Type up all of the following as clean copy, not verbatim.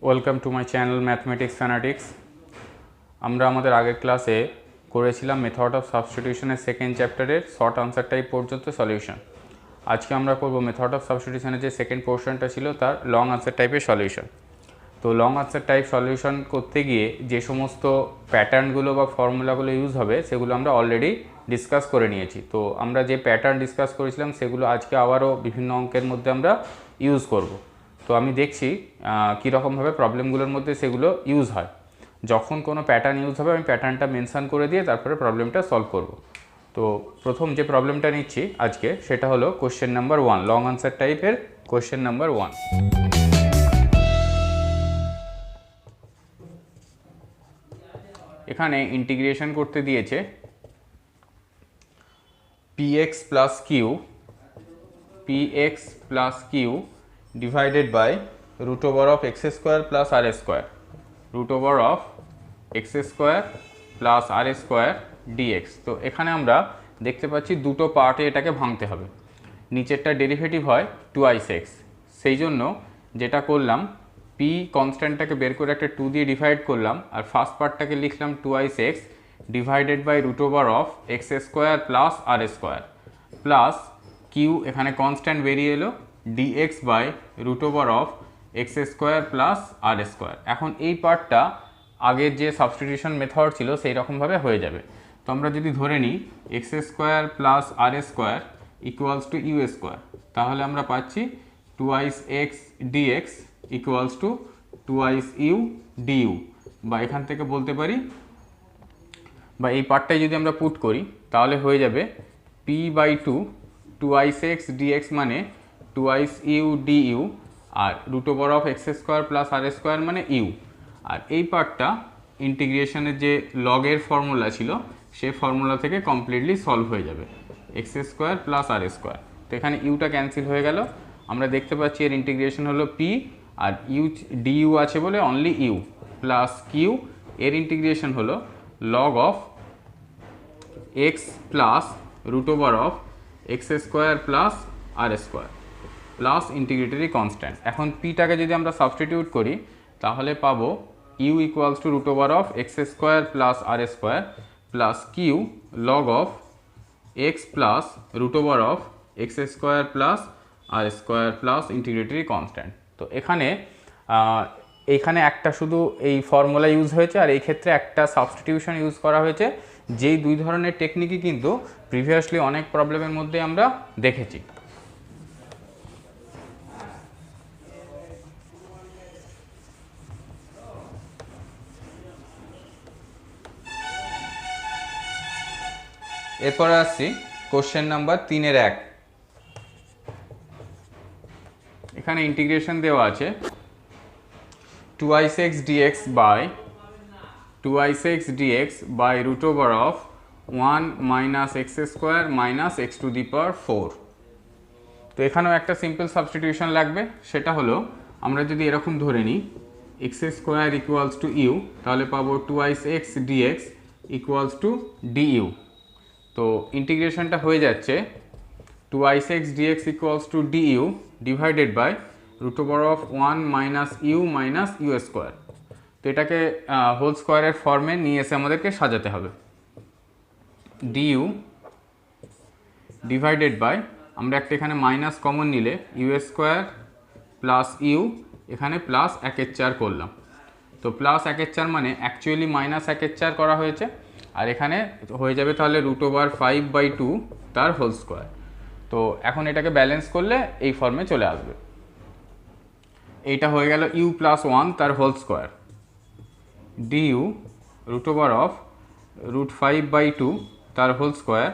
Welcome to my channel mathematics fanatics. আমরা আমাদের আগের ক্লাসে করেছিলাম মেথড অফ সাবস্টিটিউশনের সেকেন্ড চ্যাপ্টারের শর্ট আনসার টাইপ পর্যন্ত সলিউশন। আজকে আমরা করব মেথড অফ সাবস্টিটিউশনের যে সেকেন্ড পোর্শনটা ছিল তার লং আনসার টাইপের সলিউশন। তো লং আনসার টাইপ সলিউশন করতে গিয়ে যে সমস্ত প্যাটার্নগুলো বা ফর্মুলাগুলো ইউজ হবে সেগুলো আমরা অলরেডি ডিসকাস করে নিয়েছি। তো আমরা যে প্যাটার্ন ডিসকাস করেছিলাম সেগুলো আজকে আবারও বিভিন্ন অঙ্কের মধ্যে আমরা ইউজ করব। তো আমি দেখছি কীরকমভাবে প্রবলেমগুলোর মধ্যে সেগুলো ইউজ হয়। যখন কোনো প্যাটার্ন ইউজ হবে আমি প্যাটার্নটা মেনশান করে দিয়ে তারপরে প্রবলেমটা সলভ করব। তো প্রথম যে প্রবলেমটা নিচ্ছি আজকে সেটা হলো কোশ্চেন নাম্বার 1, লং আনসার টাইপের কোশ্চেন নাম্বার 1। এখানে ইন্টিগ্রেশন করতে দিয়েছে px plus q divided by root over of x square plus r square, root over of x square plus r square dx। তো এখানে আমরা দেখতে পাচ্ছি দুটো পার্টে এটাকে ভাঙতে হবে। নিচেরটা ডেরিভেটিভ হয় 2x, সেই জন্য যেটা করলাম p কনস্ট্যান্টটাকে বের করে একটা 2 দিয়ে ডিভাইড করলাম, আর ফার্স্ট পার্টটাকে লিখলাম 2x divided by root over of x square plus r square plus q, এখানে কনস্ট্যান্ট বেরিয়ে এলো, d x by root over of x square plus r square. এখন এই পার্টটা আগের যে সাবস্টিটিউশন মেথড ছিল সেই রকমভাবে হয়ে যাবে। তো আমরা যদি ধরে নিই x square plus r square equals to u square, তাহলে আমরা পাচ্ছি 2x d x equals to 2x u d u, বা এখান থেকে বলতে পারি, বা এই পার্টটাই যদি আমরা পুট করি তাহলে হয়ে যাবে p বাই 2x dx মানে 2x ইউ ডিইউ, আর root over of x square plus r square মানে ইউ। আর এই পার্টটা ইন্টিগ্রেশনের যে লগের ফর্মুলা ছিল সেই ফর্মুলা থেকে কমপ্লিটলি সলভ হয়ে যাবে, x square plus r square. তো এখানে ইউটা ক্যান্সেল হয়ে গেল, আমরা দেখতে পাচ্ছি এর ইন্টিগ্রেশন হলো p, আর ইউ ডিইউ আছে বলে অনলি ইউ, প্লাস কিউ এর ইন্টিগ্রেশন হলো log of x plus root over of x square plus r square plus integratory constant. এখন পিটাকে যদি আমরা সাবস্টিটিউট করি তাহলে পাবো u equals to root over of x square plus r square plus q log of x plus root over of x square plus r square plus integratory constant. তো এইখানে একটা শুধু এই ফর্মুলা ইউজ হয়েছে, আর এই ক্ষেত্রে একটা সাবস্টিটিউশন ইউজ করা হয়েছে। যেই দুই ধরনের টেকনিকই কিন্তু প্রিভিয়াসলি অনেক প্রবলেমের মধ্যে আমরা দেখেছি। এরপরে আসছি কোশ্চেন নাম্বার 3-1। এখানে ইন্টিগ্রেশন দেওয়া আছে 2x dx by root over of 1 minus x square minus x to the power 4। তো এখানেও একটা সিম্পল সাবস্টিটিউশন লাগবে, সেটা হলো আমরা যদি এরকম ধরে নিই x square equals to u, তাহলে পাবো 2x dx equals to DU. তো ইন্টিগ্রেশনটা হয়ে যাচ্ছে 2x dx equals to d u divided by root over of 1 minus u square. তো এটাকে হোল স্কোয়ারের ফর্মে নিয়ে এসে আমাদেরকে সাজাতে হবে, ডিইউ ডিভাইডেড বাই, আমরা একটা এখানে মাইনাস কমন নিলে ইউ স্কোয়ার প্লাস ইউ, এখানে প্লাস 1/4 করলাম। তো প্লাস 1/4 মানে অ্যাকচুয়ালি মাইনাস 1/4 করা হয়েছে, আর এখানে হয়ে যাবে তাহলে রুট ওভার 5/2 তার হোল স্কোয়ার। তো এখন এটাকে ব্যালেন্স করলে এই ফর্মে চলে আসবে। এইটা হয়ে গেল ইউ প্লাস 1 তার whole square, du root over of root 5/2 তার whole square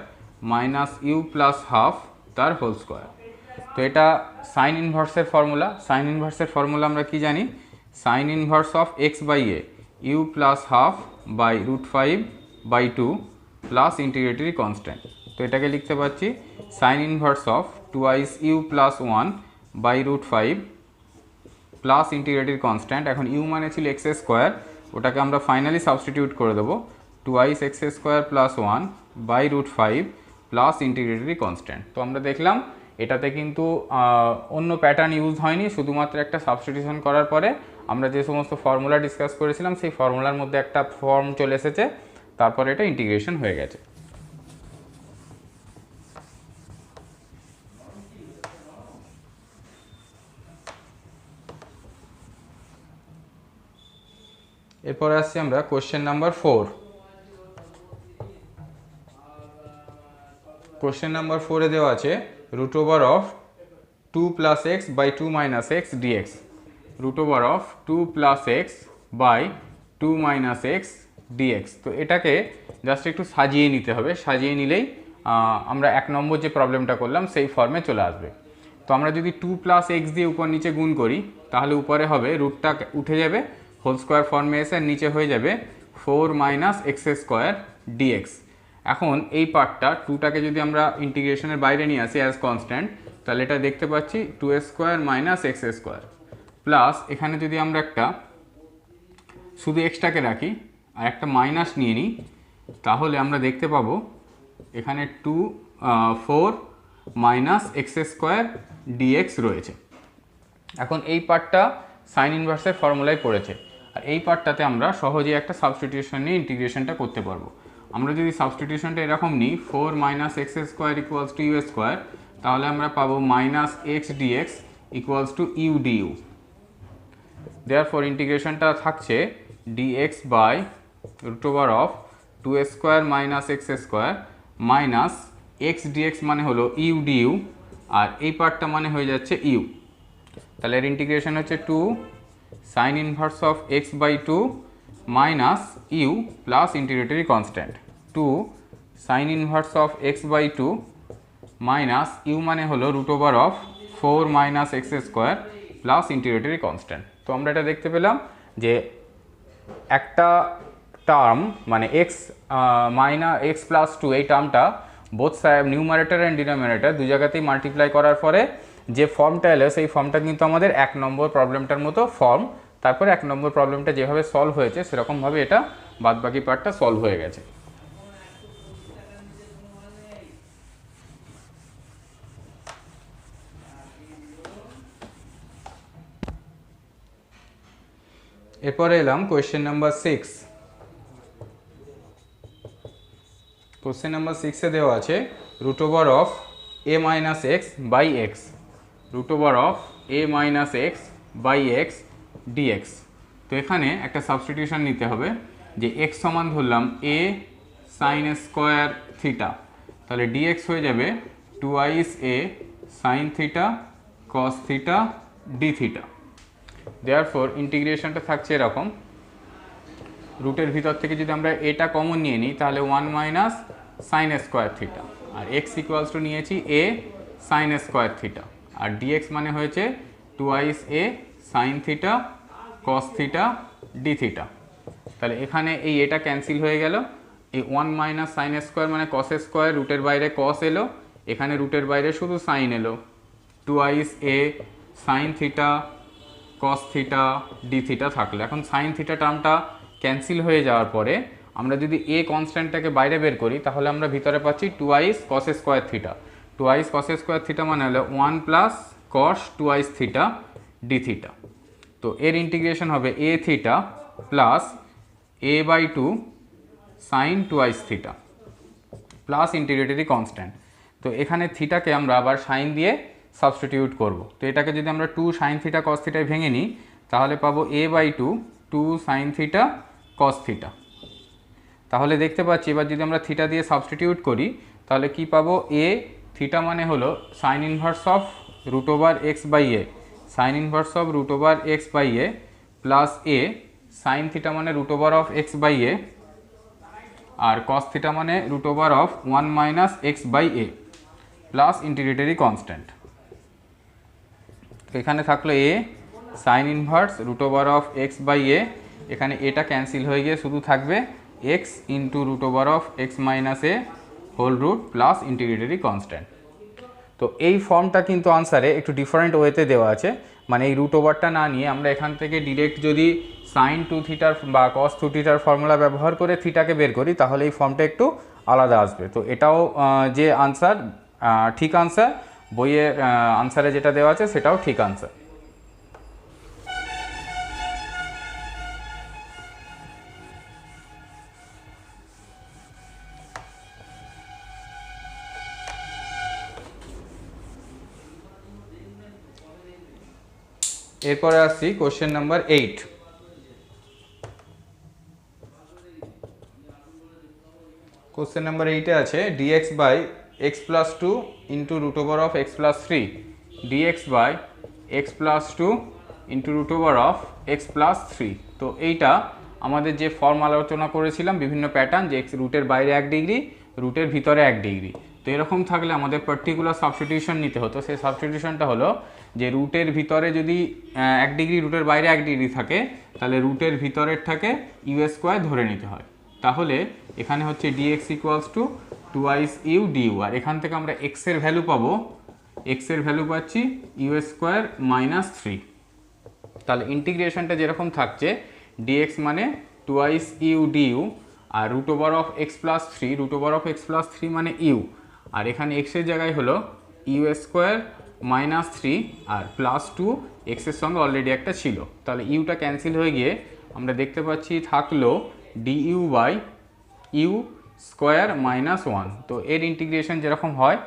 minus u plus half তার হোল স্কোয়ার। তো এটা সাইন ইনভার্সের ফর্মুলা। সাইন ইনভার্সের ফর্মুলা আমরা কি জানি, sine inverse of x by a u plus half by root 5/2 plus integratory constant. তো এটাকে লিখতে পাচ্ছি sine inverse of 2x u plus 1 by root 5 plus integratory constant. এখন ইউ মানে ছিল এক্স স্কোয়ার, ওটাকে আমরা ফাইনালি সাবস্টিটিউট করে দেবো 2x x square plus 1 by root 5 plus integratory constant. তো আমরা দেখলাম এটাতে কিন্তু অন্য প্যাটার্ন ইউজ হয়নি, শুধুমাত্র একটা সাবস্টিটিউশন করার পরে আমরা যে সমস্ত ফর্মুলা ডিসকাস করেছিলাম সেই ফর্মুলার মধ্যে একটা ফর্ম চলে এসেছে, তারপরে এটা ইন্টিগ্রেশন হয়ে গেছে। এরপরে আসছি আমরা কোশ্চেন নাম্বার 4। কোশ্চেন নাম্বার 4-এ দেওয়া আছে root over of 2 plus x by 2 minus x d x. Root over of 2 plus x by 2 minus x d x. তো এটাকে জাস্ট একটু সাজিয়ে নিতে হবে, সাজিয়ে নিলেই আমরা 1 নম্বর যে প্রবলেমটা করলাম সেই ফর্মে চলে আসবে। তো আমরা যদি 2 প্লাস এক্স দিয়ে উপর নিচে গুণ করি তাহলে উপরে হবে রুটটা উঠে যাবে, হোল স্কোয়ার ফর্মে এসে নিচে হয়ে যাবে 4 মাইনাস এক্স স্কোয়ার ডিএক্স। এখন এই পার্টটা 2টাকে যদি আমরা ইন্টিগ্রেশনের বাইরে নিয়ে আসি অ্যাজ কনস্ট্যান্ট, তাহলে এটা দেখতে পাচ্ছি 2 square minus x square plus এখানে যদি আমরা একটা শুধু এক্সটাকে রাখি আর একটা মাইনাস নিয়ে নিই, তাহলে আমরা দেখতে পাবো এখানে 4 মাইনাস এক্স স্কোয়ার ডিএক্স রয়েছে। এখন এই পার্টটা সাইন ইনভার্সের ফর্মুলায় পড়েছে, আর এই পার্টটাতে আমরা সহজেই একটা সাবস্টিটিউশন নিয়ে ইন্টিগ্রেশনটা করতে পারবো। আমরা যদি সাবস্টিটিউশনটা এরকম নিই 4 minus x square equals to u square, তাহলে আমরা পাবো minus x dx equals to u du. Therefore ইন্টিগ্রেশনটা থাকছে dx by root over of 2 square minus x square minus x dx মানে হলো ইউ ডিইউ, আর এই পার্টটা মানে হয়ে যাচ্ছে ইউ। তাহলে এর ইন্টিগ্রেশন হচ্ছে 2 sine inverse of x by 2 minus u plus integratory constant 2 sine inverse of x by 2 minus u মানে হলো root over of 4 minus x square plus integratory constant. তো আমরা এটা দেখতে পেলাম যে একটা টার্ম মানে এক্স মাইনাস এক্স প্লাস 2 এই টার্মটা both side numerator and denominator দু জায়গাতেই মাল্টিপ্লাই করার পরে যে ফর্মটা এলো সেই ফর্মটা কিন্তু আমাদের 1 নম্বর প্রবলেমটার মতো ফর্ম। তারপরে 1 নম্বর প্রবলেমটা যেভাবে সলভ হয়েছে সেরকমভাবে এটা বাদবাকি পার্টটা সলভ হয়ে গেছে। এরপরে এলাম কোয়েশ্চেন নাম্বার 6। কোয়েশ্চেন নাম্বার 6-এ দেওয়া আছে root over of a minus x by x. Root over of a minus x by x d x. তো এখানে একটা সাবস্টিটিউশন নিতে হবে যে এক্স সমান ধরলাম এ সাইন স্কোয়ার থিটা, তাহলে ডিএক্স হয়ে যাবে 2i a sine theta cos theta d theta. Therefore ইন্টিগ্রেশনটা থাকছে এরকম, রুটের ভিতর থেকে যদি আমরা এটা কমন নিয়ে নিই তাহলে 1 মাইনাস সাইন স্কোয়ার থিটা, আর এক্স ইকুয়ালস টু নিয়েছি এ সাইন স্কোয়ার থিটা, আর ডিএক্স মানে হয়েছে 2i a sine theta cos theta d theta. তাহলে এখানে এই এটা ক্যান্সেল হয়ে গেল, এই 1 মাইনাস সাইন স্কোয়ার মানে কস স্কোয়ার, রুটের বাইরে কস এলো, এখানে রুটের বাইরে শুধু সাইন এলো, 2i a sine theta cos theta d theta থাকলো। এখন সাইন থিটা টার্মটা ক্যান্সেল হয়ে যাওয়ার পরে আমরা যদি এ কনস্ট্যান্টটাকে বাইরে বের করি তাহলে আমরা ভিতরে পাচ্ছি 2i cos square theta. 2i cos square theta মানে হলো 1 plus cos 2i theta d theta. তো এর ইন্টিগ্রেশন হবে a theta plus a by 2 sine 2i theta plus integratory constant. তো এখানে থিটাকে আমরা আবার সাইন দিয়ে সাবস্টিটিউট করব। তো এটাকে যদি আমরা 2 সাইন থিটা কস থিটায় ভেঙে নিই তাহলে পাবো a by 2 sine theta cos theta. তাহলে দেখতে পাচ্ছি এবার যদি আমরা থিটা দিয়ে সাবস্টিটিউট করি তাহলে কি পাবো, এ থিটা মানে হলো sine inverse of root over x by a, sine inverse of root over x by a plus a sine theta মানে root over of x by a, আর কস থিটা মানে root over of 1 minus x by a plus integratory constant. তো এখানে থাকলো a sine inverse root over of x by a, এখানে এটা cancel হয়ে গিয়ে শুধু থাকবে x into root over of x minus A whole root plus integratory constant. তো এই ফর্মটা কিন্তু আনসারে একটু ডিফারেন্ট ওয়েতে দেওয়া আছে, মানে এই রুট ওভারটা না নিয়ে আমরা এখান থেকে ডিরেক্ট যদি সাইন 2 থিটার বা কস 2 থিটার ফর্মুলা ব্যবহার করে থিটাকে বের করি তাহলে এই ফর্মটা একটু আলাদা আসবে। তো এটাও যে আনসার ঠিক আনসার, বইয়ের আনসারে যেটা দেওয়া আছে সেটাও ঠিক আনসার। এরপরে আসছি কোশ্চেন নাম্বার 8। কোশ্চেন নাম্বার 8-এ আছে dx by x plus two into root over of x plus three, d x by x plus two into root over of x plus three. তো এইটা আমাদের যে ফর্ম আলোচনা করেছিলাম বিভিন্ন প্যাটার্ন, যে রুটের বাইরে 1 ডিগ্রি, রুটের ভিতরে 1 ডিগ্রি। তো এরকম থাকলে আমাদের পার্টিকুলার সাবস্টিটিউশন নিতে হতো। সেই সাবস্টিটিউশনটা হলো যে রুটের ভিতরে যদি 1 ডিগ্রি, রুটের বাইরে 1 ডিগ্রি থাকে, তাহলে রুটের ভিতরের থাকে ইউ স্কোয়ার ধরে নিতে হয়। তাহলে এখানে হচ্ছে dx equals to 2i u due, আর এখান থেকে আমরা x এর ভ্যালু পাবো, x এর ভ্যালু পাচ্ছি ইউ স্কোয়ার মাইনাস থ্রি। তাহলে ইন্টিগ্রেশনটা যেরকম থাকছে dx মানে 2i ইউ ডিউ, আর root over of x plus three, root over of x plus three মানে ইউ, আর এখানে x এর জায়গায় হলো ইউ স্কোয়ার মাইনাস থ্রি আর প্লাস টু, এক্সের সঙ্গে অলরেডি একটা ছিল। তাহলে ইউটা ক্যান্সেল হয়ে গিয়ে আমরা দেখতে পাচ্ছি থাকলো d u by u square minus one. তো এর ইন্টিগ্রেশন যেরকম হয়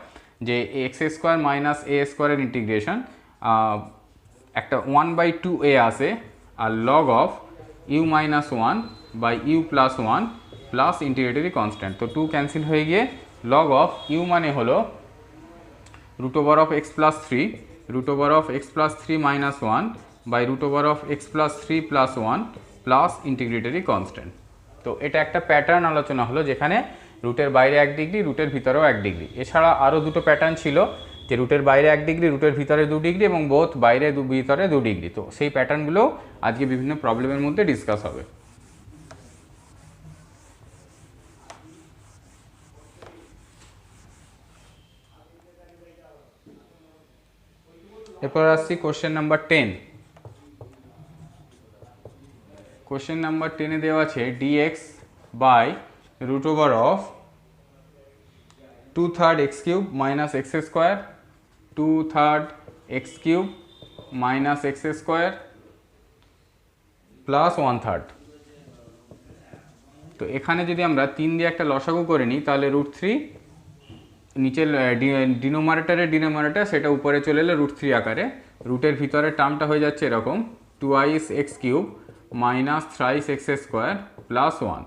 যে এক্স স্কোয়ার মাইনাস এ স্কোয়ারের ইন্টিগ্রেশন একটা 1/2a আসে, আর log of u minus one by u plus one plus integratory constant. তো 2 ক্যান্সেল হয়ে গিয়ে লগ অফ ইউ মানে হলো root over of x plus three, root over of x plus three minus one by root over of x plus three plus one plus integratory constant. তো এটা একটা pattern আলোচনা হলো যেখানে রুটের বাইরে 1 ডিগ্রি, রুটের ভিতরেও 1 ডিগ্রি। এছাড়া আরও দুটো প্যাটার্ন ছিল যে রুটের বাইরে 1 ডিগ্রি, রুটের ভিতরে 2 ডিগ্রি এবং বোথ বাইরে ভিতরে 2 ডিগ্রি। তো সেই প্যাটার্নগুলো আজকে বিভিন্ন প্রবলেমের মধ্যে ডিসকাস হবে। এরপর আসছি কোশ্চেন নাম্বার 10। কোশ্চেন নাম্বার 10-এ দেওয়া আছে dx by root over of 2/3 x cube minus x square, 2/3 x cube minus x square plus 1/3। তো এখানে যদি আমরা 3 দিয়ে একটা লসাগু করে নিই তাহলে রুট থ্রি, নিচের ডিনোমিনেটর সেটা উপরে চলে এলে রুট থ্রি আকারে, রুটের ভিতরে টার্মটা হয়ে যাচ্ছে এরকম 2i x cube minus thrice x square plus one.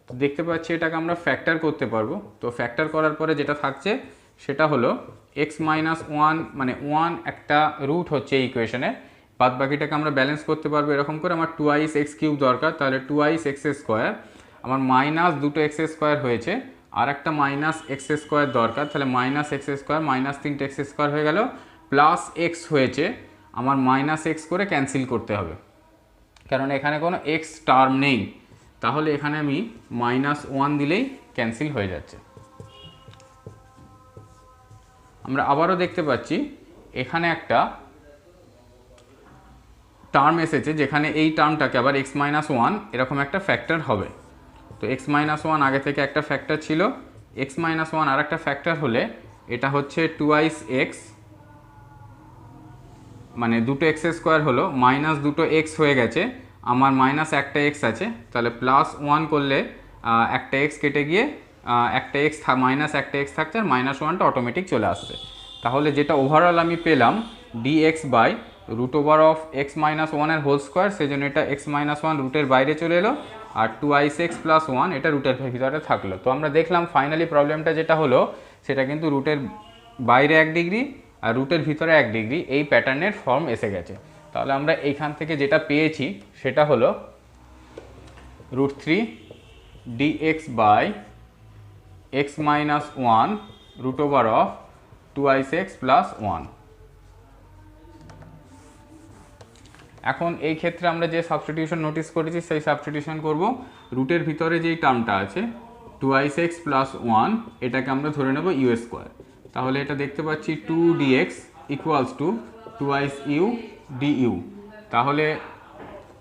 তো দেখতে পাচ্ছি এটাকে আমরা ফ্যাক্টর করতে পারবো। তো ফ্যাক্টর করার পরে যেটা থাকছে সেটা হলো এক্স মাইনাস ওয়ান, মানে ওয়ান একটা রুট হচ্ছে এই ইকুয়েশনে, বাদ বাকিটাকে আমরা ব্যালেন্স করতে পারবো এরকম করে। আমার 2i এক্স কিউব দরকার, তাহলে 2i এক্স স্কোয়ার, আমার মাইনাস দুটো এক্স স্কোয়ার হয়েছে, আর একটা মাইনাস এক্স স্কোয়ার দরকার, তাহলে মাইনাস এক্স স্কোয়ার মাইনাস 3টে এক্স স্কোয়ার হয়ে গেল, প্লাস এক্স হয়েছে, আমার মাইনাস এক্স করে ক্যান্সেল করতে হবে কারণ এখানে কোনো এক্স টার্ম নেই। তাহলে এখানে আমি -1 দিলেই ক্যান্সেল হয়ে যাচ্ছে। আমরা আবারও দেখতে পাচ্ছি এখানে একটা টার্ম এসেছে যেখানে এই টার্মটাকে আবার x-1 এরকম একটা ফ্যাক্টর হবে। তো x-1 আগে থেকে একটা ফ্যাক্টর ছিল, x-1 আর একটা ফ্যাক্টর হলে এটা হচ্ছে 2i x, মানে দুটো এক্স স্কোয়ার হলো, মাইনাস দুটো এক্স হয়ে গেছে, আমার মাইনাস একটা এক্স আছে, তাহলে প্লাস 1 করলে একটা এক্স কেটে গিয়ে একটা এক্স মাইনাস একটা এক্স থাকছে, আর -1টা অটোমেটিক চলে আসছে। তাহলে যেটা ওভারঅল আমি পেলাম dx by root over of x-1 এর হোল স্কোয়ার, সেজন্য এটা x-1 রুটের বাইরে চলে এলো, আর 2i x প্লাস 1 এটা রুটের ভিতরে থাকলো। তো আমরা দেখলাম ফাইনালি প্রবলেমটা যেটা হলো সেটা কিন্তু রুটের বাইরে 1 ডিগ্রি আর রুটের ভিতরে 1 ডিগ্রি এই প্যাটার্নের ফর্ম এসে গেছে। তাহলে আমরা এইখান থেকে যেটা পেয়েছি সেটা হলো √3 dx by x-1 root over of 2i x plus 1। এখন এই ক্ষেত্রে আমরা যে সাবস্টিটিউশন নোটিস করেছি সেই সাবস্টিটিউশন করব। রুটের ভিতরে যেই টার্মটা আছে 2i x প্লাস 1 এটাকে আমরা ধরে নেব ইউ স্কোয়ার। তাহলে এটা দেখতে পাচ্ছি 2dx equals to 2i u du। তাহলে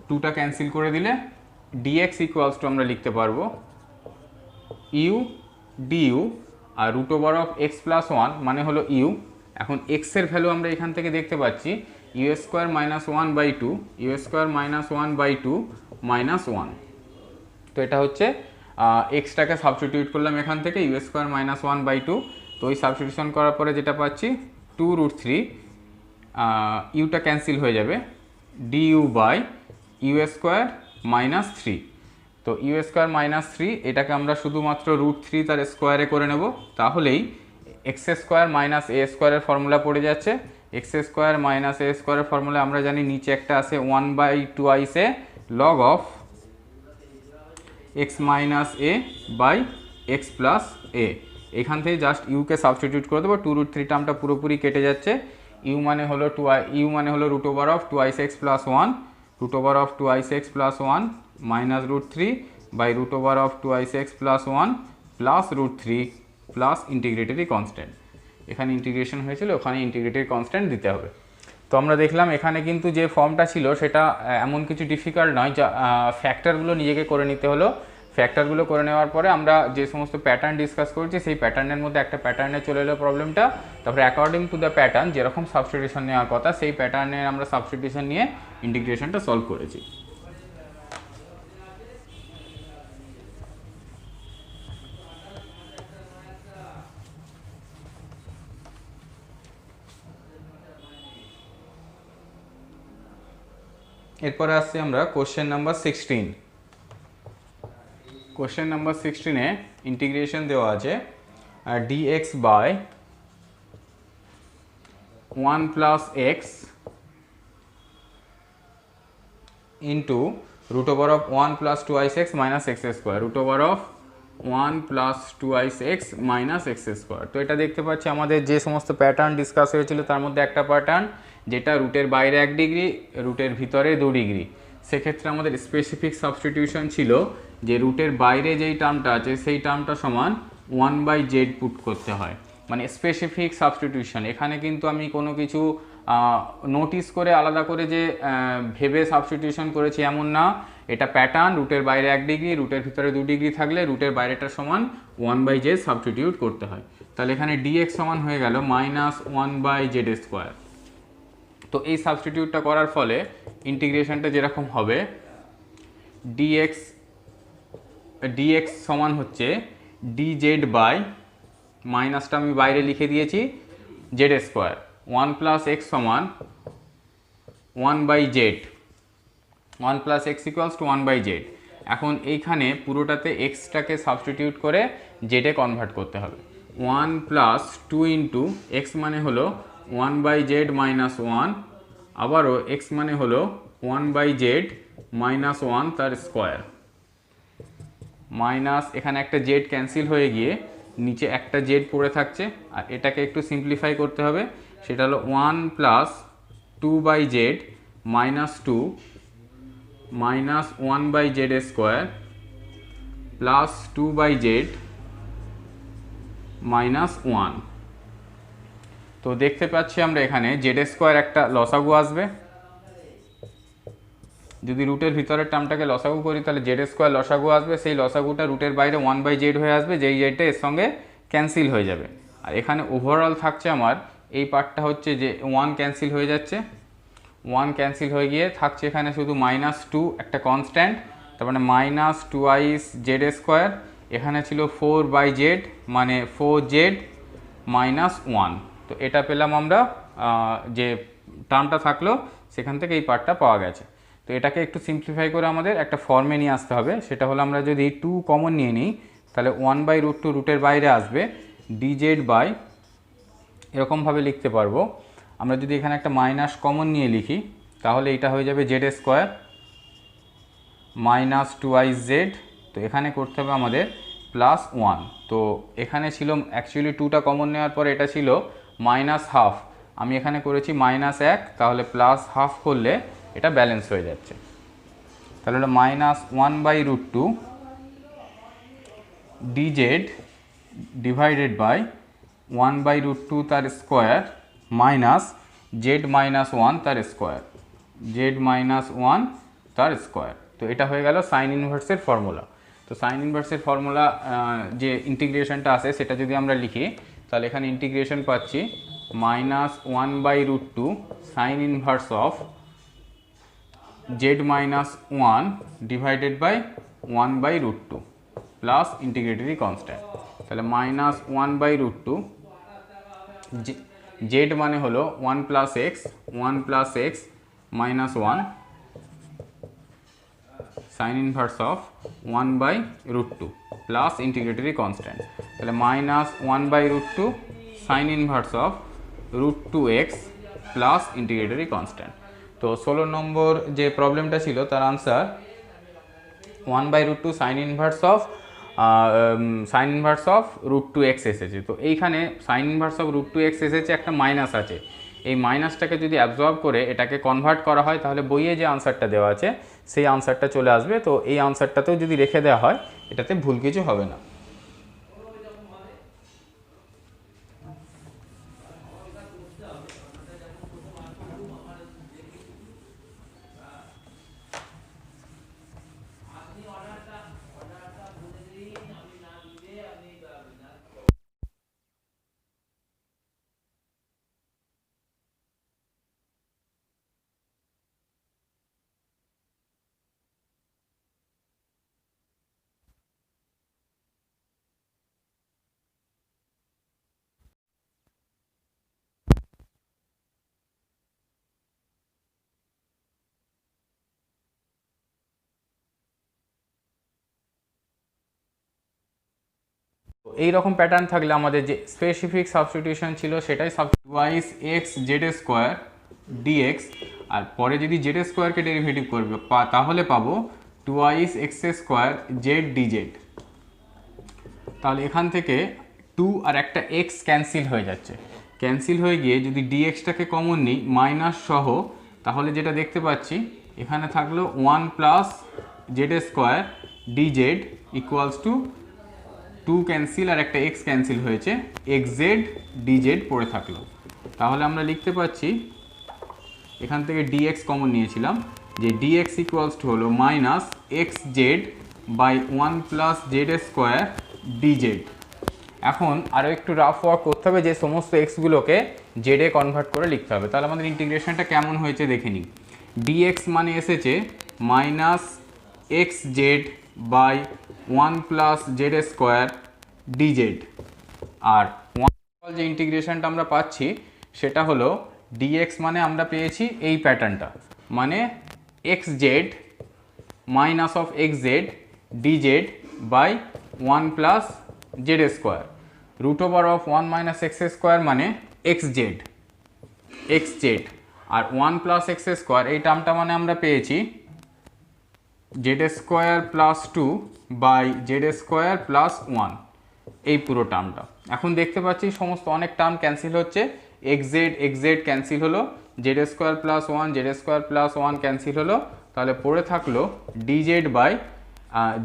2টা ক্যান্সেল করে দিলে dx ইকুয়ালস টু আমরা লিখতে পারবো ইউ du, আর root over of x plus 1 মানে হলো ইউ। এখন x এর ভ্যালু আমরা এখান থেকে দেখতে পাচ্ছি u square minus 1/2, u square minus 1/2 minus 1। তো এটা হচ্ছে এক্সটাকে সাবস্টিটিউট করলাম এখান থেকে ইউ স্কোয়ার মাইনাস 1/2। তো ওই সাবস্টিটিউশন করার পরে যেটা পাচ্ছি 2√3, ইউটা ক্যান্সেল হয়ে যাবে, du by u square minus three. তো ইউ স্কোয়ার মাইনাস থ্রি এটাকে আমরা শুধুমাত্র রুট থ্রি তার স্কোয়ারে করে নেব, তাহলেই এক্স স্কোয়ার মাইনাস এ স্কোয়ারের ফর্মুলা পড়ে যাচ্ছে। এক্স স্কোয়ার মাইনাস এ স্কোয়ারের ফর্মুলা আমরা জানি নিচে একটা আছে 1/2 a log of x minus a by x plus a. এখান থেকে জাস্ট ইউকে সাবস্টিটিউট করে দেবো, 2√3 টার্মটা পুরোপুরি কেটে যাচ্ছে। ইউ মানে হলো ইউ মানে হলো root over of 2x plus 1, root over of 2x plus 1 minus √3 by root over of 2x plus 1 plus √3 plus integratory constant. এখানে ইন্টিগ্রেশন হয়েছিল, ওখানে ইন্টিগ্রেটরি কনস্ট্যান্ট দিতে হবে। তো আমরা দেখলাম এখানে কিন্তু যে ফর্মটা ছিল সেটা এমন কিছু ডিফিকাল্ট নয়, যা ফ্যাক্টরগুলো নিজেকে করে নিতে হলো। ফ্যাক্টরগুলো করে নেওয়ার পরে আমরা যে সমস্ত প্যাটার্ন ডিসকাস করেছি সেই প্যাটার্নের মধ্যে একটা প্যাটার্নে চলে এলো প্রবলেমটা, তারপরে অ্যাকর্ডিং টু দ্য প্যাটার্ন যেরকম সাবস্টিটিউশন নেওয়ার কথা সেই প্যাটার্নে আমরা সাবস্টিটিউশন নিয়ে ইন্টিগ্রেশনটা সলভ করেছি। এরপরে আসছি আমরা কোশ্চেন নাম্বার 16। কোশ্চেন নাম্বার 16-এ ইন্টিগ্রেশন দেওয়া আছে dx by 1 plus x into root over of 1 plus 2x minus x square, root over of 1 plus 2x minus x square. তো এটা দেখতে পাচ্ছি আমাদের যে সমস্ত প্যাটার্ন ডিসকাস হয়েছিল তার মধ্যে একটা প্যাটার্ন যেটা রুটের বাইরে 1 ডিগ্রি, রুটের ভিতরে 2 ডিগ্রি। সেক্ষেত্রে আমাদের স্পেসিফিক সাবস্টিটিউশন ছিল যে রুটের বাইরে যেই টার্মটা আছে সেই টার্মটা সমান 1/z পুট করতে হয়, মানে স্পেসিফিক সাবস্টিটিউশন। এখানে কিন্তু আমি কোনো কিছু নোটিস করে আলাদা করে যে ভেবে সাবস্টিটিউশন করেছি এমন না, এটা প্যাটার্ন। রুটের বাইরে 1 ডিগ্রি, রুটের ভিতরে 2 ডিগ্রি থাকলে রুটের বাইরেটা সমান 1/z সাবস্টিটিউট করতে হয়। তাহলে এখানে dx সমান হয়ে গেল মাইনাস 1/z স্কোয়ার। তো এই সাবস্টিটিউটটা করার ফলে ইন্টিগ্রেশনটা যেরকম হবে dx সমান হচ্ছে dz বাই, মাইনাসটা আমি বাইরে লিখে দিয়েছি, z স্কোয়ার 1 প্লাস এক্স সমান 1/z, 1 plus x equals two 1/z। এখন এইখানে পুরোটাতে এক্সটাকে সাবস্টিটিউট করে জেডে কনভার্ট করতে হবে। 1 প্লাস 2 ইন্টু এক্স মানে হলো 1/z মাইনাস 1, আবারও এক্স মানে হলো 1/z মাইনাস 1 তার স্কোয়ার, মাইনাস এখানে একটা জেড ক্যান্সেল হয়ে গিয়ে নিচে একটা জেড পড়ে থাকছে। আর এটাকে একটু সিম্পলিফাই করতে হবে, সেটা হলো 1 plus 2/z minus 2 minus 1/z square plus 2/z minus 1। তো দেখতে পাচ্ছি আমরা এখানে জেড স্কোয়ার একটা লসাগু আসবে। যদি রুটের ভিতরের টার্মটাকে লসাগু করি তাহলে জেড স্কোয়ার লসাগু আসবে, সেই লসাগুটা রুটের বাইরে 1/z হয়ে আসবে, যেই জেডটা এর সঙ্গে ক্যান্সেল হয়ে যাবে। আর এখানে ওভারঅল থাকছে আমার এই পার্টটা হচ্ছে যে 1 ক্যান্সেল হয়ে যাচ্ছে, 1 ক্যান্সেল হয়ে গিয়ে থাকছে এখানে শুধু -2 একটা কনস্ট্যান্ট, তার মানে -2z স্কোয়ার। এখানে ছিল 4/z মানে 4z মাইনাস 1। তো এটা পেলাম আমরা, যে টার্মটা থাকলো সেখান থেকে এই পার্টটা পাওয়া গেছে। তো এটাকে একটু সিম্পলিফাই করে আমাদের একটা ফর্মে নিয়ে আসতে হবে, সেটা হলো আমরা যদি 2 কমন নিয়ে নিই তাহলে 1/√2 রুটের বাইরে আসবে, dz বাই এরকমভাবে লিখতে পারবো। আমরা যদি এখানে একটা মাইনাস কমন নিয়ে লিখি তাহলে এটা হয়ে যাবে z স্কোয়ার মাইনাস 2iz। তো এখানে করতে হবে আমাদের +1। তো এখানে ছিল অ্যাকচুয়ালি 2টা কমন নেওয়ার পরে এটা ছিল -1/2, আমি এখানে করেছি -1, তাহলে +1/2 করলে এটা ব্যালেন্স হয়ে যাচ্ছে। তাহলে হলো -1/√2 dz ডিভাইডেড বাই 1/√2 তার স্কোয়ার মাইনাস z মাইনাস 1 তার স্কোয়ার, z মাইনাস 1 তার স্কোয়ার। তো এটা হয়ে গেল সাইন ইনভার্সের ফর্মুলা। তো সাইন ইনভার্সের ফর্মুলা যে ইন্টিগ্রেশনটা আছে সেটা যদি আমরা লিখি তাহলে এখানে ইন্টিগ্রেশন পাচ্ছি -1/√2 sine inverse of z minus 1 divided by 1/√2 plus integratory constant. তাহলে -1/√2 z মানে হলো 1 plus x minus 1 sine inverse of 1/√2 plus integratory constant. তাহলে minus 1/√2 sine inverse of √2x plus integratory constant. তো 16 নম্বর যে প্রবলেমটা ছিল তার answer 1/√2 sine inverse of √2x এসেছে। তো এইখানে সাইন ইনভার্স অফ √2x এসেছে, একটা মাইনাস আছে, এই মাইনাসটাকে যদি অ্যাবজর্ব করে এটাকে কনভার্ট করা হয় তাহলে বইয়ে যে আনসারটা দেওয়া আছে সেই আনসারটা চলে আসবে। তো এই আনসারটাতেও যদি রেখে দেওয়া হয় এটাতে ভুল কিছু হবে না। এই রকম প্যাটার্ন থাকলে আমাদের যে স্পেসিফিক সাবস্টিটিউশন ছিল সেটাই twice x z square dx, আর পরে যদি জেড স্কোয়ারকে ডেরিভেটিভ করবে তাহলে পাবো twice x square z dz. তাহলে এখান থেকে 2 আর একটা এক্স ক্যান্সেল হয়ে যাচ্ছে, ক্যান্সেল হয়ে গিয়ে যদি ডিএক্সটাকে কমন নিই মাইনাস সহ, তাহলে যেটা দেখতে পাচ্ছি এখানে থাকলো 1 plus z square dz equals to 2 cancel আর একটা এক্স ক্যান্সেল হয়েছে, এক্স জেড ডিজেড পড়ে থাকলো। তাহলে আমরা লিখতে পাচ্ছি এখান থেকে ডিএক্স কমন নিয়েছিলাম যে ডিএক্স ইকুয়ালস টু হলো minus x z by 1 plus z square d z. এখন আরও একটু রাফ ওয়ার্ক করতে হবে, যে সমস্ত এক্সগুলোকে জেডে কনভার্ট করে লিখতে হবে। তাহলে আমাদের ইন্টিগ্রেশনটা কেমন হয়েছে দেখে নিই। ডিএক্স মানে এসেছে minus x z by 1 plus z square dz, আর যে ইন্টিগ্রেশনটা আমরা পাচ্ছি সেটা হলো ডিএক্স মানে আমরা পেয়েছি এই প্যাটার্নটা, মানে x z minus of x z d z by 1 plus z square, root over of 1 minus x square মানে এক্স জেড, আর 1 প্লাস এক্স স্কোয়ার এই টার্মটা মানে আমরা পেয়েছি z square plus 2 by z square plus 1, এই পুরো টার্মটা। এখন দেখতে পাচ্ছি সমস্ত অনেক টার্ম ক্যান্সেল হচ্ছে, এক্স জেড ক্যান্সেল হলো, z square plus 1 z square plus 1 cancel হলো, তাহলে পড়ে থাকলো d z by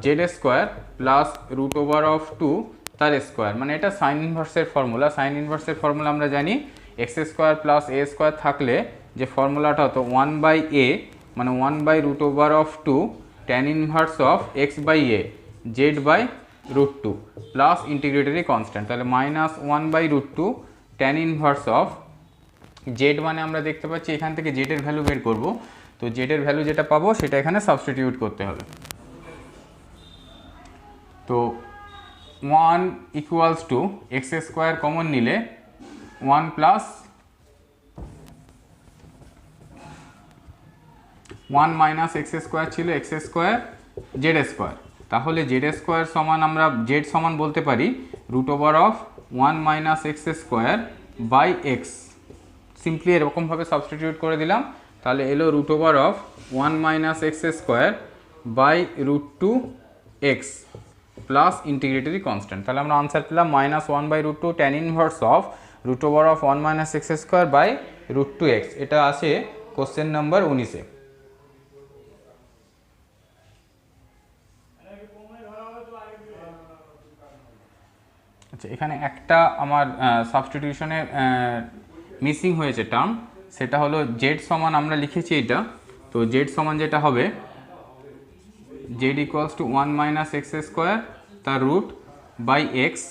z square plus root over of 2 তার স্কোয়ার, মানে এটা সাইন ইনভার্সের ফর্মুলা। সাইন ইনভার্সের ফর্মুলা আমরা জানি x square plus a square থাকলে যে ফর্মুলাটা হতো 1/a মানে 1/√2 tan inverse of x by a z by √2 plus integratory constant. তাহলে minus 1/√2 tan inverse of z মানে আমরা দেখতে পাচ্ছি এখান থেকে জেডের ভ্যালু বের করব, তো জেডের ভ্যালু যেটা পাবো সেটা এখানে সাবস্টিটিউট করতে হবে। তো 1 equals to x square common নিলে 1 প্লাস 1 মাইনাস এক্স স্কোয়ার ছিল এক্স স্কোয়ার জেড স্কোয়ার, তাহলে জেড স্কোয়ার সমান আমরা জেড সমান বলতে পারি root over of 1 minus x square by x. Simply এরকমভাবে সাবস্টিটিউট করে দিলাম, তাহলে এলো root over of 1 minus x square by √2 x plus integratory constant. তাহলে আমরা আনসার পেলাম minus 1/√2 tan inverse of root over of 1 minus x square by √2 x. এটা আছে কোশ্চেন নাম্বার 19-এ। আচ্ছা, এখানে একটা আমার সাবস্টিটিউশনে মিসিং হয়েছে টার্ম, সেটা হলো জেড সমান আমরা লিখেছি এটা, তো জেড সমান যেটা হবে Z equals to 1 minus x square তার রুট বাই এক্স।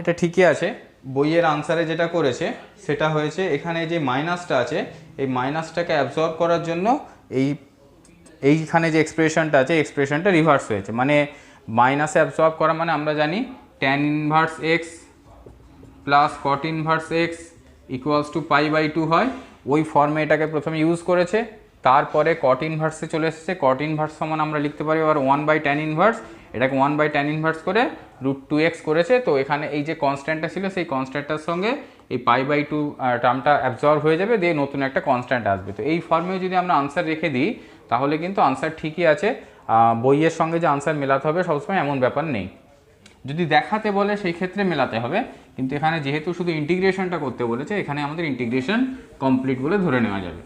এটা ঠিকই আছে, বইয়ের আনসারে যেটা করেছে সেটা হয়েছে এখানে যে মাইনাসটা আছে এই মাইনাসটাকে অ্যাবজর্ব করার জন্য এইখানে যে এক্সপ্রেশনটা আছে এক্সপ্রেশনটা রিভার্স হয়েছে, মানে মাইনাসে অ্যাবজর্ব করা মানে আমরা জানি tan inverse x plus cot inverse x equals to pi by 2 হয়, ওই ফর্মে এটাকে প্রথমে ইউজ করেছে, তারপরে কট ইনভার্সে চলে এসেছে। কট ইনভার্স সমান আমরা লিখতে পারি আবার 1/tan ইনভার্স, এটাকে 1/tan ইনভার্স করে √2x করেছে। তো এখানে এই যে কনস্ট্যান্টটা ছিল সেই কনস্ট্যান্টটার সঙ্গে এই পাই বাই 2 টার্মটা অ্যাবজর্ব হয়ে যাবে, দিয়ে নতুন একটা কনস্ট্যান্ট আসবে। তো এই ফর্মে যদি আমরা আনসার রেখে দিই তাহলে কিন্তু আনসার ঠিকই আছে, বইয়ের সঙ্গে যে আনসার মেলাতে হবে সবসময় এমন ব্যাপার নেই। যদি দেখাতে বলে সেই ক্ষেত্রে মেলাতে হবে, কিন্তু এখানে যেহেতু শুধু ইন্টিগ্রেশনটা করতে বলেছে, এখানে আমাদের ইন্টিগ্রেশন কমপ্লিট বলে ধরে নেওয়া যাবে।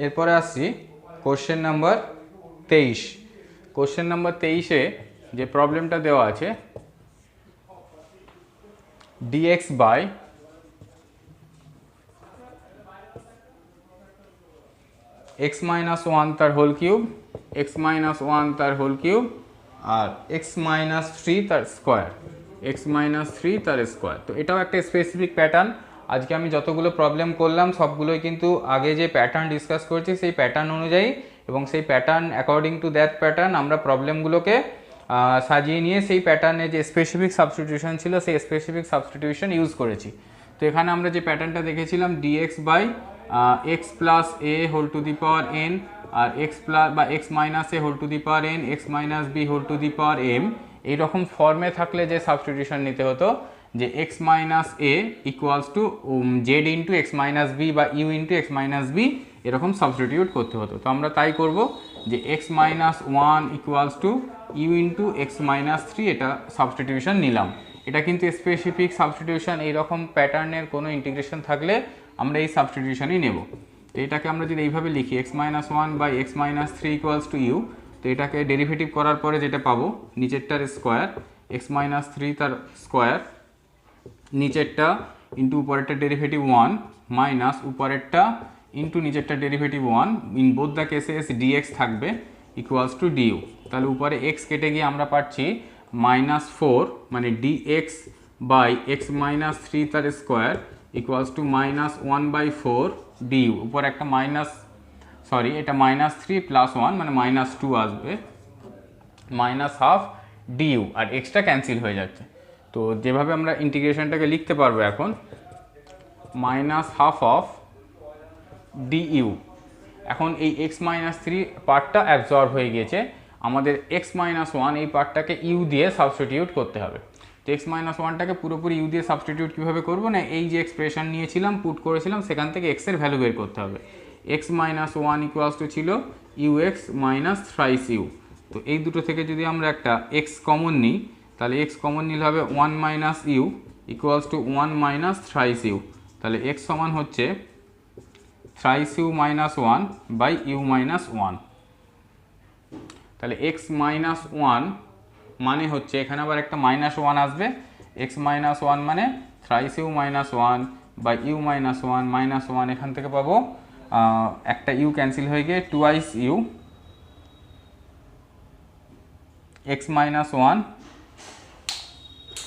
এরপরে আসছি কোশ্চেন নাম্বার 23। কোশ্চেন নাম্বার 23-এ যে প্রবলেমটা দেওয়া আছে, dx বাই x মাইনাস 1 তার হোল কিউব, x মাইনাস 1 তার হোল কিউব, আর x মাইনাস 3 তার স্কোয়ার, x মাইনাস 3 তার স্কোয়ার। তো এটাও একটা স্পেসিফিক প্যাটার্ন। আজকে আমি যতগুলো প্রবলেম করলাম সবগুলোই কিন্তু আগে যে প্যাটার্ন ডিসকাস করেছি সেই প্যাটার্ন অনুযায়ী, এবং সেই pattern according to that pattern আমরা প্রবলেমগুলোকে সাজিয়ে নিয়ে সেই প্যাটার্নে যে স্পেসিফিক সাবস্টিটিউশন ছিল সেই স্পেসিফিক সাবস্টিটিউশন ইউজ করেছি। তো এখানে আমরা যে প্যাটার্নটা দেখেছিলাম dx by x plus a whole to the power n, আর x প্লাস বা x minus a whole to the power n, x minus b whole to the power m, এইরকম ফর্মে থাকলে যে সাবস্টিটিউশন নিতে হতো যে x minus a equals to z into x minus b বা u into x minus b, এরকম substitute করতে হতো। তো আমরা তাই করব যে x minus 1 equals to u into x minus 3, এটা সাবস্টিটিউশন নিলাম। এটা কিন্তু স্পেসিফিক সাবস্টিটিউশন, এইরকম প্যাটার্নের কোনো ইন্টিগ্রেশন থাকলে আমরা এই সাবস্টিটিউশনই নেব। তো এটাকে আমরা যদি এইভাবে লিখি x minus 1 by x minus 3 equals to u, তো এটাকে ডেরিভেটিভ করার পরে যেটা পাবো নিচেরটার স্কোয়ার x মাইনাস 3 তার স্কোয়ার, নিচেরটা ইন্টু উপরেরটা ডেরিভেটিভ 1 মাইনাস উপরেরটা ইন্টু নিচেরটা derivative 1, in both the cases dx থাকবে ইকুয়ালস টু du। তাহলে উপরে x কেটে গিয়ে আমরা পাচ্ছি -4, মানে dx বাই এক্স মাইনাস 3 তার স্কোয়ার ইকুয়ালস টু -1/4 du। উপর একটা মাইনাস, সরি এটা -3 প্লাস 1 মানে -2 আসবে, -12 du, আর এক্সটা ক্যান্সেল হয়ে যাচ্ছে। তো যেভাবে আমরা ইন্টিগ্রেশনটাকে লিখতে পারবো এখন, -12 অফ du। এখন এই x মাইনাস 3 পার্টটা অ্যাবজর্ব হয়ে গিয়েছে, আমাদের x মাইনাস 1 এই পার্টটাকে ইউ দিয়ে সাবস্টিটিউট করতে হবে। তো x মাইনাস 1টাকে পুরোপুরি ইউ দিয়ে সাবস্টিটিউট কীভাবে করবো না, এই যে এক্সপ্রেশন নিয়েছিলাম পুট করেছিলাম সেখান থেকে x এর ভ্যালু বের করতে হবে। x মাইনাস 1 ইকুয়ালস টু ছিল ux মাইনাস থ্রাইস ইউ। তো এই দুটো থেকে যদি আমরা একটা x কমন নিই, তাহলে x কমন নিলে হবে 1 minus u equals to 1 minus thrice u. তাহলে x সমান হচ্ছে thrice u minus 1 by u minus 1। তাহলে x মাইনাস 1 মানে হচ্ছে, এখানে আবার একটা -1 আসবে, x মাইনাস 1 মানে thrice u minus 1 by u minus 1, -1 এখান থেকে পাবো, একটা ইউ ক্যান্সেল হয়ে গিয়ে twice u, x minus 1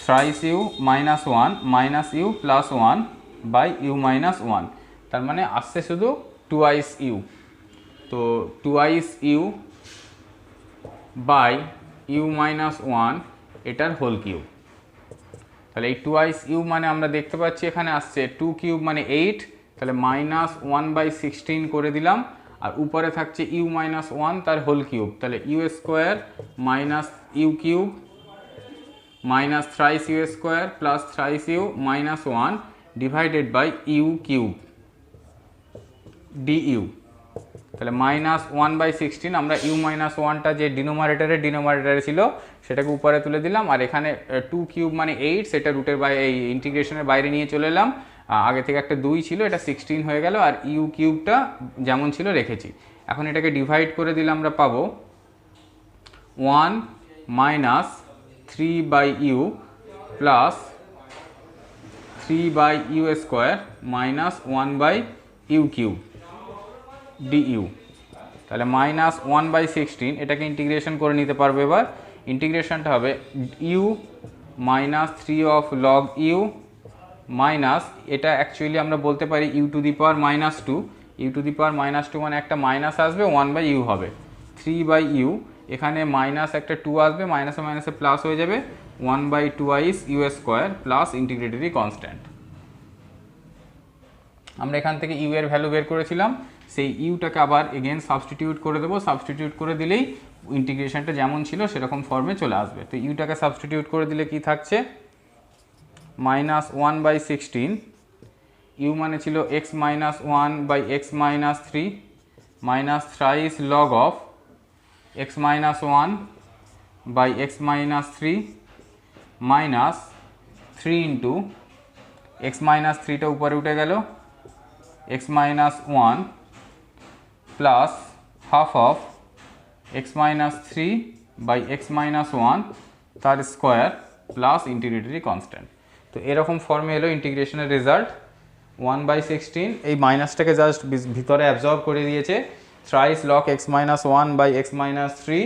thrice u minus 1 minus u plus 1 by u minus 1, তার মানে আসছে শুধু টুয়াইস ইউ। তো twice u by u minus 1 এটার হোল কিউব। তাহলে এই টুয়াইস ইউ মানে আমরা দেখতে পাচ্ছি এখানে আসছে 2 কিউব মানে 8, তাহলে -1/16 করে দিলাম, আর উপরে থাকছে ইউ মাইনাস 1 তার হোল কিউব, তাহলে u square minus u cube minus thrice u square plus thrice u minus 1 divided by u cube d u. তাহলে -1/16 আমরা ইউ মাইনাস 1টা যে ডিনোমারেটারে ছিল সেটাকে উপরে তুলে দিলাম, আর এখানে 2 কিউব মানে 8, সেটা রুটের বাইরে, এই ইন্টিগ্রেশনের বাইরে নিয়ে চলে এলাম। আগে থেকে একটা 2 ছিল, এটা 16 হয়ে গেল, আর ইউ কিউবটা যেমন ছিল রেখেছি। এখন এটাকে ডিভাইড করে দিলে আমরা পাবো 1 minus 3 by u plus 3 by u square minus 1 by u cube d u. তাহলে -1/16 এটাকে ইন্টিগ্রেশন করে নিতে পারবো। এবার ইন্টিগ্রেশনটা হবে u minus 3 of log u minus, এটা অ্যাকচুয়ালি আমরা বলতে পারি u to the power -2 u to the power -2 মানে একটা মাইনাস আসবে, 1/u হবে, 3/u, এখানে মাইনাস একটা 2 আসবে, মাইনাসে মাইনাসে প্লাস হয়ে যাবে, 1/2 u square plus integratory constant. আমরা এখান থেকে ইউ এর ভ্যালু বের করেছিলাম, সেই ইউটাকে আবার এগেন সাবস্টিটিউট করে দেবো, সাবস্টিটিউট করে দিলেই ইন্টিগ্রেশনটা যেমন ছিল সেরকম ফর্মে চলে আসবে। তো ইউটাকে সাবস্টিটিউট করে দিলে কি থাকছে, -1/16, ইউ মানে ছিল x-1/x-3 minus thrice log of x-1/x-3 minus 3 into x-3টা উপরে উঠে গেল, x-1 plus half of x-3/x-1 তার স্কোয়ার প্লাস ইন্টিগ্রেটরি কনস্ট্যান্ট। তো এরকম ফর্মে এলো ইন্টিগ্রেশনের রেজাল্ট। 1/16 এই মাইনাসটাকে জাস্ট ভিতরে অ্যাবজর্ব করে দিয়েছে, thrice log x-1/x-3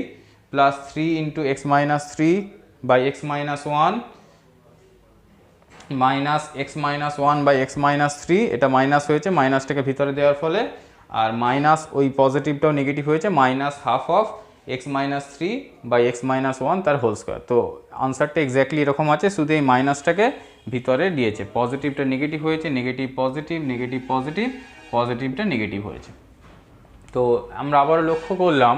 plus 3 into x-3/x-1 minus x-1/x-3, এটা মাইনাস হয়েছে, মাইনাসটাকে ভিতরে দেওয়ার ফলে, আর মাইনাস ওই পজিটিভটাও নেগেটিভ হয়েছে, মাইনাস হাফ অফ x-3/x-1 তার হোল স্কোয়ার। তো আনসারটা এক্স্যাক্টলি এরকম আছে, শুধু এই মাইনাসটাকে ভিতরে দিয়েছে, পজিটিভটা নেগেটিভ হয়েছে, নেগেটিভ পজিটিভ, নেগেটিভ পজিটিভ, পজিটিভটা নেগেটিভ হয়েছে। তো আমরা আবার লক্ষ্য করলাম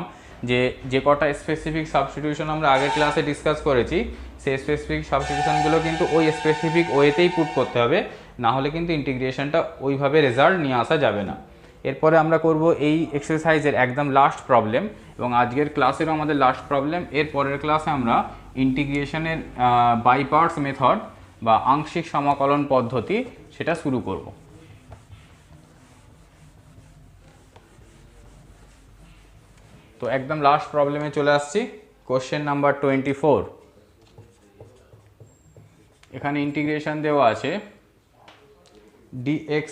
যে কটা স্পেসিফিক সাবস্টিটিউশন আমরা আগের ক্লাসে ডিসকাস করেছি, সেই স্পেসিফিক সাবস্টিটিউশনগুলো কিন্তু ওই স্পেসিফিক ওয়েতেই পুট করতে হবে, না হলে কিন্তু ইন্টিগ্রেশনটা ওইভাবে রেজাল্ট নিয়ে আসা যাবে না। এরপরে আমরা করব এই এক্সারসাইজের একদম লাস্ট প্রবলেম, এবং আজকের ক্লাসেরও আমাদের লাস্ট প্রবলেম। এর পরের ক্লাসে আমরা ইন্টিগ্রেশনের বাই পার্টস মেথড বা আংশিক সমাকলন পদ্ধতি সেটা শুরু করব। তো একদম লাস্ট প্রবলেমে চলে আসছি, কোশ্চেন নাম্বার 24। এখানে ইন্টিগ্রেশন দেওয়া আছে dx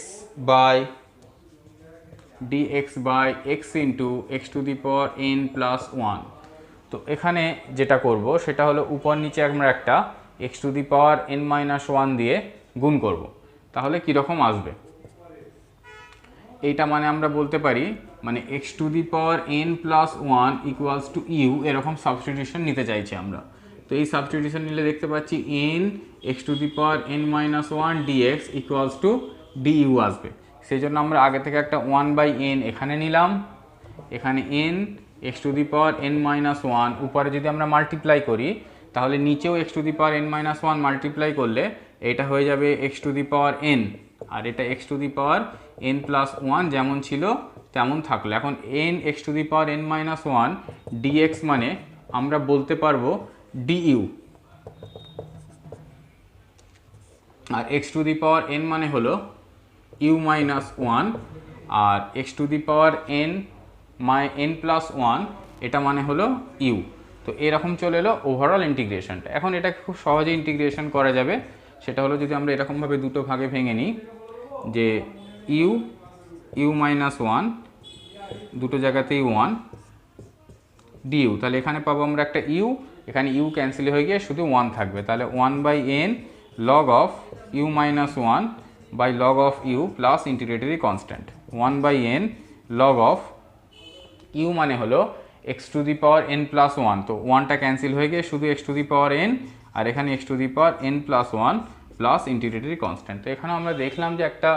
by x into x to the power n plus 1। তো এখানে যেটা করব সেটা হলো উপর নিচে আমরা একটা x to the power n-1 দিয়ে গুণ করব, তাহলে কীরকম আসবে এইটা মানে আমরা বলতে পারি, মানে x to the power n plus 1 equals to u, এরকম সাবস্টিটিউশন নিতে চাইছি আমরা। তো এই সাবস্টিটিউশন নিলে দেখতে পাচ্ছি n x to the power n-1 dx equals two du আসবে। সেই জন্য আমরা আগে থেকে একটা 1/n এখানে নিলাম, এখানে n x to the power n-1 উপরে যদি আমরা মাল্টিপ্লাই করি, তাহলে নিচেও x to the power n-1 multiply করলে এটা হয়ে যাবে x to the power n, আর এটা x to the power n plus 1 যেমন ছিল তেমন থাকলো। এখন n x to the power n-1 dx মানে আমরা বলতে পারবো du, আর x to the power n মানে হলো u-1, আর x to the power n plus 1 এটা মানে হলো u। তো এরকম চলে এলো ওভারঅল ইন্টিগ্রেশনটা। এখন এটাকে খুব সহজে ইন্টিগ্রেশন করা যাবে, সেটা হলো যদি আমরা এরকমভাবে দুটো ভাগে ভেঙে নিই, যে u-1 দুটো জায়গাতেই 1 du, তাহলে এখানে পাবো আমরা একটা u, এখানে u ক্যান্সেল হয়ে গিয়ে শুধু 1 থাকবে, তাহলে 1/n log of u-1 by log of u plus integratory constant. 1/n log of u মানে হলো x to the power n plus 1, তো 1টা ক্যান্সেল হয়ে গিয়ে শুধু x to the power n, আর এখানে x to the power n plus 1 plus integratory constant. তো এখানে আমরা দেখলাম যে একটা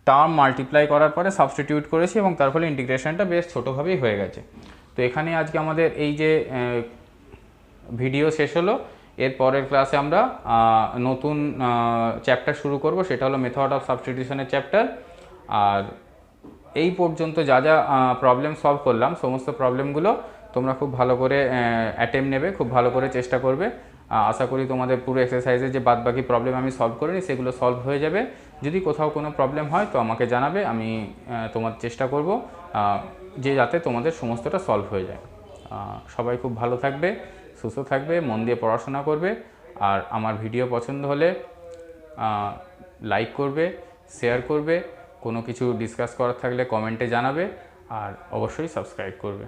টার্ম মাল্টিপ্লাই করার পরে সাবস্টিটিউট করেছি এবং তার ফলে ইন্টিগ্রেশনটা বেশ ছোটোভাবেই হয়ে গেছে। তো এখানে আজকে আমাদের এই যে ভিডিও শেষ হলো, এর পরের ক্লাসে আমরা নতুন চ্যাপ্টার শুরু করব, সেটা হলো মেথড অফ সাবস্টিটিউশনের চ্যাপ্টার। আর এই পর্যন্ত যা যা প্রবলেম সলভ করলাম, সমস্ত প্রবলেমগুলো তোমরা খুব ভালো করে অ্যাটেম্প নেবে, খুব ভালো করে চেষ্টা করবে। আশা করি তোমাদের পুরো এক্সারসাইজের যে বাদবাকি প্রবলেম আমি সলভ করিনি সেগুলো সলভ হয়ে যাবে। যদি কোথাও কোনো প্রবলেম হয় তো আমাকে জানাবে, আমি তোমার চেষ্টা করব যে যাতে তোমাদের সমস্তটা সলভ হয়ে যায়। সবাই খুব ভালো থাকবে, সুস্থ থাকবে, মন দিয়ে পড়াশোনা করবে, আর আমার ভিডিও পছন্দ হলে লাইক করবে, শেয়ার করবে, কোনো কিছু ডিসকাস করার থাকলে কমেন্টে জানাবে, আর অবশ্যই সাবস্ক্রাইব করবে।